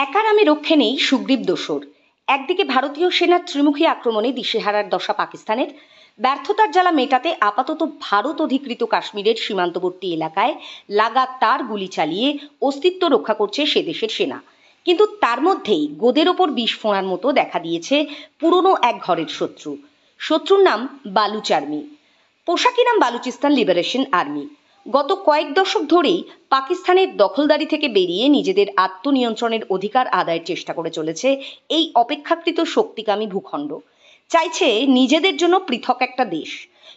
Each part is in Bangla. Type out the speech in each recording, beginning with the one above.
একা নামে রক্ষে নেই সুগ্রীব দোসর। একদিকে ভারতীয় সেনার ত্রিমুখী আক্রমণে দিশেহারার দশা পাকিস্তানের, ব্যর্থতার জ্বালা মেটাতে আপাতত ভারত অধিকৃত কাশ্মীরের সীমান্তবর্তী এলাকায় লাগাতার গুলি চালিয়ে অস্তিত্ব রক্ষা করছে সে দেশের সেনা। কিন্তু তার মধ্যেই গোদের ওপর বিষ ফোঁড়ার মতো দেখা দিয়েছে পুরনো এক ঘরের শত্রুর নাম বালুচ আর্মি। পোশাকি নাম বালুচিস্তান লিবারেশন আর্মি। গত কয়েক দশক ধরেই পাকিস্তানের দখলদারি থেকে বেরিয়ে নিজেদের আত্মনিয়ন্ত্রণের অধিকার আদায়ের চেষ্টা করে চলেছে এই অপেক্ষাকৃত শক্তিকামী ভূখণ্ড। চাইছে নিজেদের জন্য পৃথক একটা দেশ।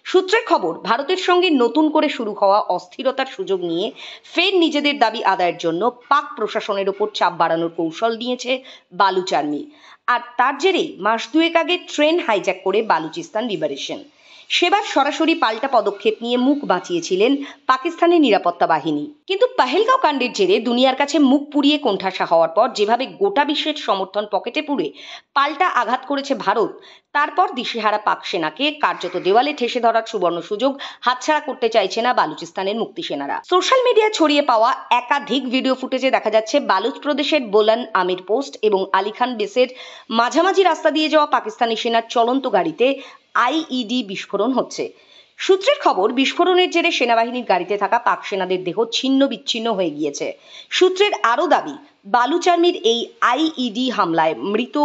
সূত্রের খবর, ভারতের সঙ্গে নতুন করে শুরু হওয়া অস্থিরতার সুযোগ নিয়ে ফের নিজেদের দাবি আদায়ের জন্য পাক প্রশাসনের ওপর চাপ বাড়ানোর কৌশল নিয়েছে বালুচ আর্মি। আর তার জেরেই মাস দুয়েক আগে ট্রেন হাইজ্যাক করে বালুচিস্তান লিবারেশন। সেবার সরাসরি পাল্টা পদক্ষেপ নিয়ে মুখ বাঁচিয়েছিলেন পাকিস্তানের নিরাপত্তা বাহিনী। কিন্তু পহেলগাঁও কাণ্ডের জেরে দুনিয়ার কাছে মুখ পুড়িয়ে কোণঠাসা হওয়ার পর যেভাবে গোটা বিশ্বের সমর্থন পকেটে পুরে পাল্টা আঘাত করেছে ভারত, তারপর দিশেহারা পাক সেনাকে কার্যত দেওয়ালে ঠেসে ধরার সুবর্ণ সুযোগ হাতছাড়া করতে চাইছে না বালুচিস্তানের মুক্তি সেনারা। সোশ্যাল মিডিয়ায় ছড়িয়ে পাওয়া একাধিক ভিডিও ফুটেজে দেখা যাচ্ছে বালুচ প্রদেশের বোলান আমির পোস্ট এবং আলিখান বেসের মাঝামাঝি রাস্তা দিয়ে যাওয়া পাকিস্তানি সেনার চলন্ত গাড়িতে আইইডি বিস্ফোরণ হচ্ছে। সূত্রের খবর, বিস্ফোরণের জেরে সেনাবাহিনীর গাড়িতে থাকা পাক সেনাদের দেহ ছিন্ন বিচ্ছিন্ন হয়ে গিয়েছে। সূত্রের আরও দাবি, বালুচ আর্মির এই আইইডি হামলায় মৃত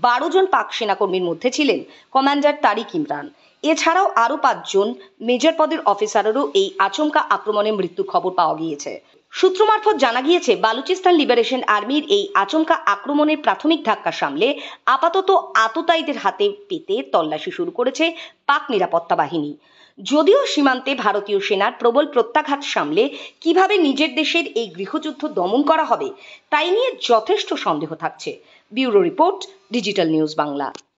12 জন পাক সেনাকর্মীর মধ্যে ছিলেন কমান্ডার তারিক ইমরান। এছাড়াও আরও 5 জন মেজর পদের অফিসারেরও এই আচমকা আক্রমণে মৃত্যুর খবর পাওয়া গিয়েছে। সূত্র মারফত জানা গিয়েছে, বালুচিস্তান লিবারেশন আর্মির এই আচমকা আক্রমণের প্রাথমিক ধাক্কা সামলে আপাতত আততায়ীদের হাতে পেতে তল্লাশি শুরু করেছে পাক নিরাপত্তা বাহিনী। যদিও সীমান্তে ভারতীয় সেনার প্রবল প্রত্যাঘাত সামলে কিভাবে নিজের দেশের এই গৃহযুদ্ধ দমন করা হবে তাই নিয়ে যথেষ্ট সন্দেহ থাকছে। Bureau report, digital news Bangla.